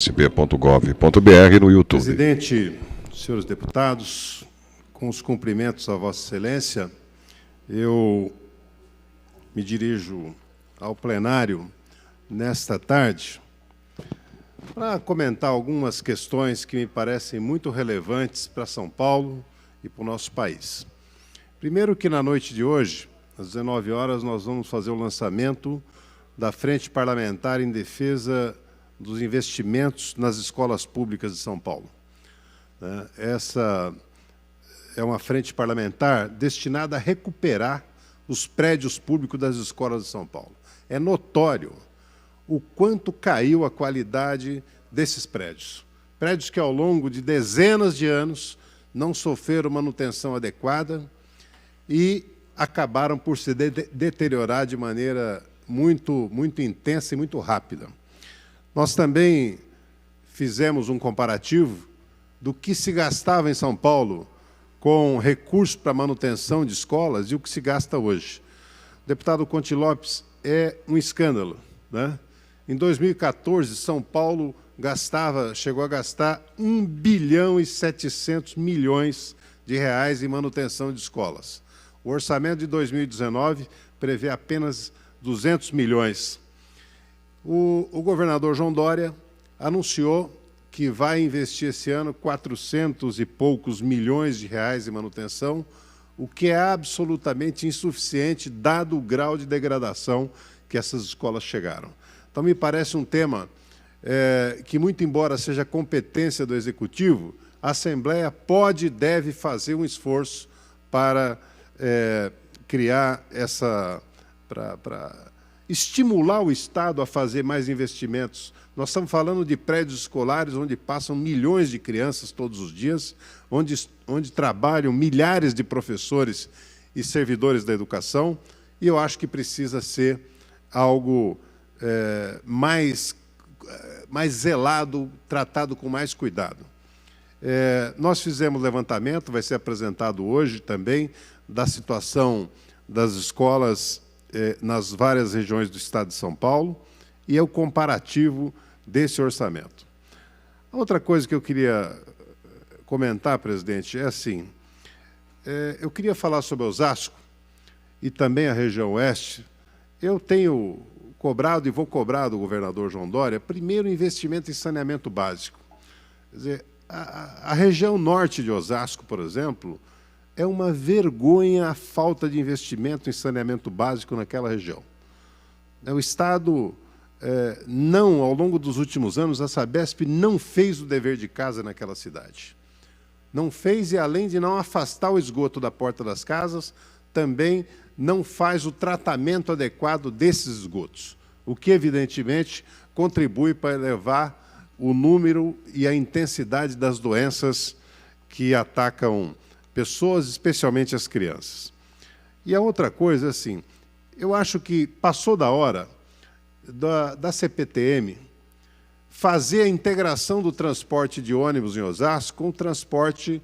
sb.gov.br no YouTube. Presidente, senhores deputados, com os cumprimentos a Vossa Excelência, eu me dirijo ao plenário nesta tarde para comentar algumas questões que me parecem muito relevantes para São Paulo e para o nosso país. Primeiro que na noite de hoje, às 19 horas, nós vamos fazer o lançamento da Frente Parlamentar em Defesa dos Investimentos nas Escolas Públicas de São Paulo. Essa é uma frente parlamentar destinada a recuperar os prédios públicos das escolas de São Paulo. É notório o quanto caiu a qualidade desses prédios. Prédios que, ao longo de dezenas de anos, não sofreram manutenção adequada e acabaram por se deteriorar de maneira muito intensa e muito rápida. Nós também fizemos um comparativo do que se gastava em São Paulo com recursos para manutenção de escolas e o que se gasta hoje. O deputado Conte Lopes, é um escândalo, né? Em 2014, São Paulo chegou a gastar 1 bilhão e 700 milhões de reais em manutenção de escolas. O orçamento de 2019 prevê apenas 200 milhões. O governador João Dória anunciou que vai investir esse ano 400 e poucos milhões de reais em manutenção, o que é absolutamente insuficiente, dado o grau de degradação que essas escolas chegaram. Então, me parece um tema que, muito embora seja competência do Executivo, a Assembleia pode e deve fazer um esforço para criar para estimular o Estado a fazer mais investimentos. Nós estamos falando de prédios escolares onde passam milhões de crianças todos os dias, onde trabalham milhares de professores e servidores da educação, e eu acho que precisa ser algo mais zelado, tratado com mais cuidado. Nós fizemos levantamento, vai ser apresentado hoje também, da situação das escolas nas várias regiões do Estado de São Paulo, e é o comparativo desse orçamento. Outra coisa que eu queria comentar, presidente, é assim, eu queria falar sobre Osasco e também a região oeste. Eu tenho cobrado e vou cobrar do governador João Dória, primeiro, investimento em saneamento básico. Quer dizer, a região norte de Osasco, por exemplo, é uma vergonha a falta de investimento em saneamento básico naquela região. O Estado, ao longo dos últimos anos, a Sabesp não fez o dever de casa naquela cidade. Não fez e, além de não afastar o esgoto da porta das casas, também não faz o tratamento adequado desses esgotos, o que, evidentemente, contribui para elevar o número e a intensidade das doenças que atacam pessoas, especialmente as crianças. E a outra coisa, assim, eu acho que passou da hora da CPTM fazer a integração do transporte de ônibus em Osasco com o transporte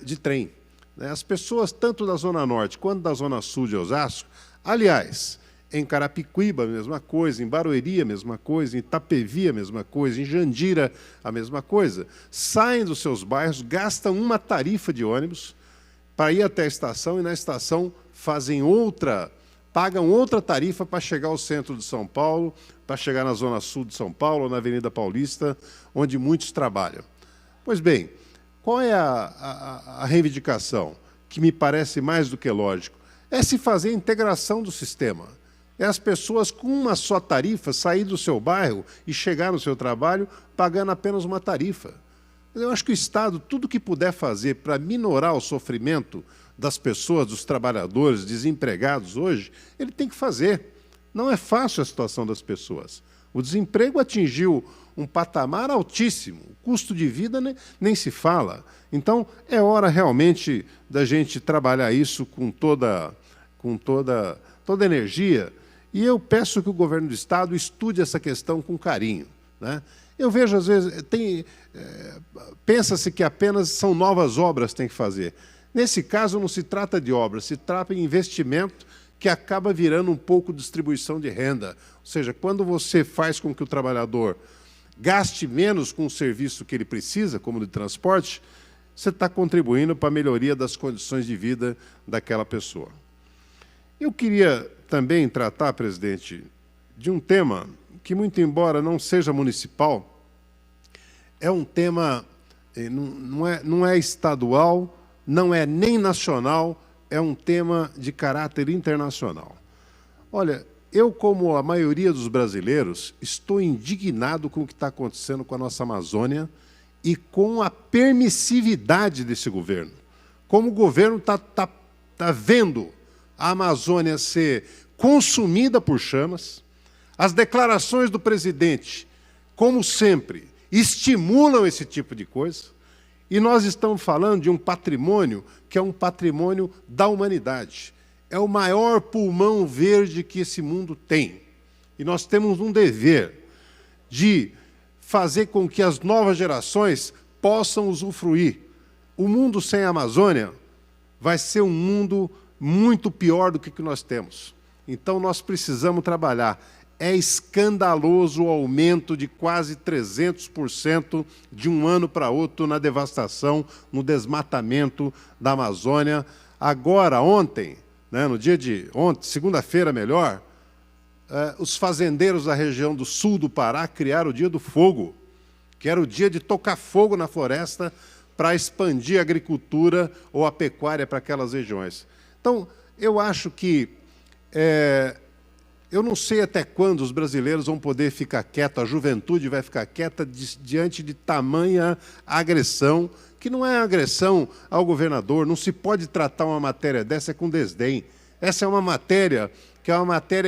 de trem. As pessoas, tanto da Zona Norte quanto da Zona Sul de Osasco, aliás, em Carapicuíba, a mesma coisa, em Barueri, a mesma coisa, em Itapevi, a mesma coisa, em Jandira, a mesma coisa, saem dos seus bairros, gastam uma tarifa de ônibus para ir até a estação e, na estação, pagam outra tarifa para chegar ao centro de São Paulo, para chegar na Zona Sul de São Paulo, ou na Avenida Paulista, onde muitos trabalham. Pois bem, qual é a reivindicação, que me parece mais do que lógico? É se fazer a integração do sistema. É as pessoas com uma só tarifa sair do seu bairro e chegar no seu trabalho pagando apenas uma tarifa. Eu acho que o Estado, tudo que puder fazer para minorar o sofrimento das pessoas, dos trabalhadores, desempregados hoje, ele tem que fazer. Não é fácil a situação das pessoas. O desemprego atingiu um patamar altíssimo, o custo de vida nem se fala. Então, é hora realmente da gente trabalhar isso com toda energia, e eu peço que o governo do Estado estude essa questão com carinho, né? Eu vejo, às vezes, pensa-se que apenas são novas obras que tem que fazer. Nesse caso, não se trata de obras, se trata de investimento que acaba virando um pouco distribuição de renda. Ou seja, quando você faz com que o trabalhador gaste menos com o serviço que ele precisa, como o de transporte, você está contribuindo para a melhoria das condições de vida daquela pessoa. Eu queria também tratar, presidente, de um tema que, muito embora não seja municipal, é um tema, não é estadual, não é nem nacional, é um tema de caráter internacional. Olha, eu, como a maioria dos brasileiros, estou indignado com o que está acontecendo com a nossa Amazônia e com a permissividade desse governo. Como o governo está vendo a Amazônia ser consumida por chamas, as declarações do presidente, como sempre, estimulam esse tipo de coisa, e nós estamos falando de um patrimônio que é um patrimônio da humanidade. É o maior pulmão verde que esse mundo tem. E nós temos um dever de fazer com que as novas gerações possam usufruir. O mundo sem a Amazônia vai ser um mundo muito pior do que nós temos. Então, nós precisamos trabalhar. É escandaloso o aumento de quase 300% de um ano para outro na devastação, no desmatamento da Amazônia. Agora, ontem, no dia de ontem, segunda-feira melhor, os fazendeiros da região do sul do Pará criaram o Dia do Fogo, que era o dia de tocar fogo na floresta para expandir a agricultura ou a pecuária para aquelas regiões. Então, eu acho que eu não sei até quando os brasileiros vão poder ficar quietos, a juventude vai ficar quieta diante de tamanha agressão, que não é agressão ao governador, não se pode tratar uma matéria dessa com desdém. Essa é uma matéria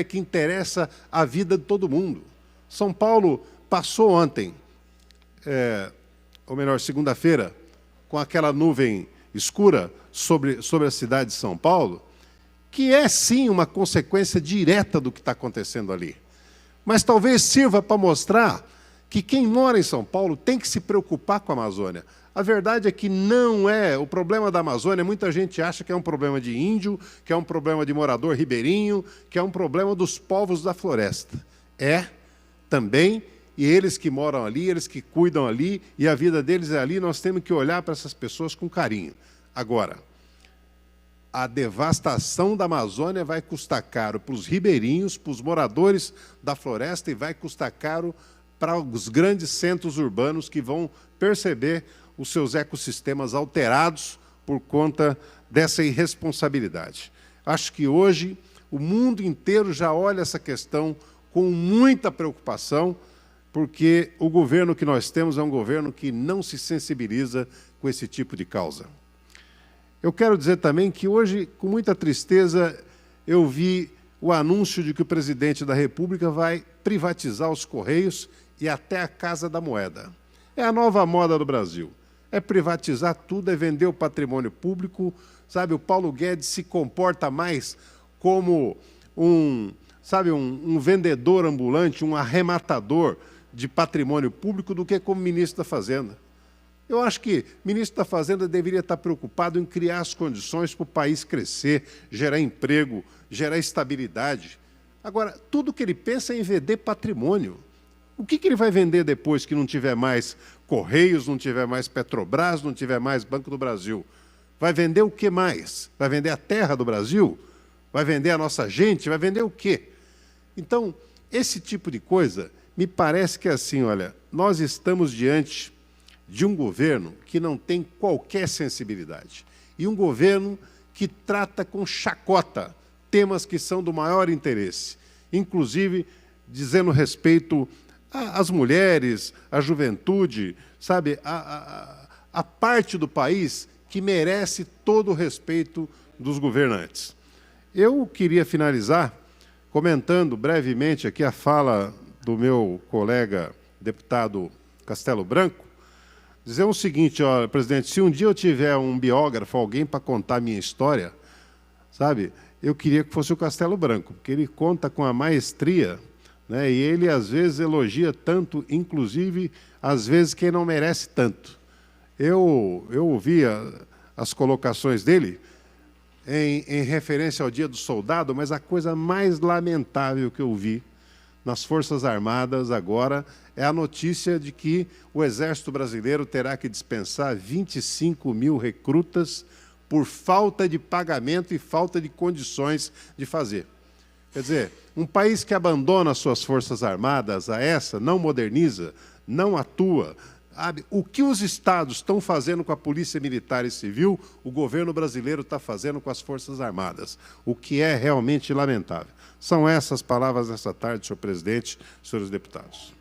que interessa a vida de todo mundo. São Paulo passou ontem, ou melhor, segunda-feira, com aquela nuvem escura sobre a cidade de São Paulo, que é, sim, uma consequência direta do que está acontecendo ali. Mas talvez sirva para mostrar que quem mora em São Paulo tem que se preocupar com a Amazônia. A verdade é que não é. O problema da Amazônia, muita gente acha que é um problema de índio, que é um problema de morador ribeirinho, que é um problema dos povos da floresta. É, também, e eles que moram ali, eles que cuidam ali, e a vida deles é ali, nós temos que olhar para essas pessoas com carinho. Agora, a devastação da Amazônia vai custar caro para os ribeirinhos, para os moradores da floresta, e vai custar caro para os grandes centros urbanos que vão perceber os seus ecossistemas alterados por conta dessa irresponsabilidade. Acho que hoje o mundo inteiro já olha essa questão com muita preocupação, porque o governo que nós temos é um governo que não se sensibiliza com esse tipo de causa. Eu quero dizer também que hoje, com muita tristeza, eu vi o anúncio de que o presidente da República vai privatizar os Correios e até a Casa da Moeda. É a nova moda do Brasil. É privatizar tudo, é vender o patrimônio público. Sabe, o Paulo Guedes se comporta mais como um vendedor ambulante, um arrematador de patrimônio público do que como ministro da Fazenda. Eu acho que o ministro da Fazenda deveria estar preocupado em criar as condições para o país crescer, gerar emprego, gerar estabilidade. Agora, tudo que ele pensa é em vender patrimônio. O que ele vai vender depois que não tiver mais Correios, não tiver mais Petrobras, não tiver mais Banco do Brasil? Vai vender o que mais? Vai vender a terra do Brasil? Vai vender a nossa gente? Vai vender o quê? Então, esse tipo de coisa, me parece que é assim, olha, nós estamos diante de um governo que não tem qualquer sensibilidade. E um governo que trata com chacota temas que são do maior interesse, inclusive dizendo respeito às mulheres, à juventude, sabe, a parte do país que merece todo o respeito dos governantes. Eu queria finalizar comentando brevemente aqui a fala do meu colega deputado Castelo Branco, dizer o seguinte, ó, presidente, se um dia eu tiver um biógrafo, alguém para contar a minha história, sabe, eu queria que fosse o Castelo Branco, porque ele conta com a maestria, né, e ele, às vezes, elogia tanto, inclusive, às vezes, quem não merece tanto. Eu ouvi as colocações dele em referência ao Dia do Soldado, mas a coisa mais lamentável que eu vi nas Forças Armadas agora é a notícia de que o Exército Brasileiro terá que dispensar 25 mil recrutas por falta de pagamento e falta de condições de fazer. Quer dizer, um país que abandona suas Forças Armadas a essa, não moderniza, não atua. O que os estados estão fazendo com a Polícia Militar e Civil, o governo brasileiro está fazendo com as Forças Armadas, o que é realmente lamentável. São essas palavras nessa tarde, senhor presidente, senhores deputados.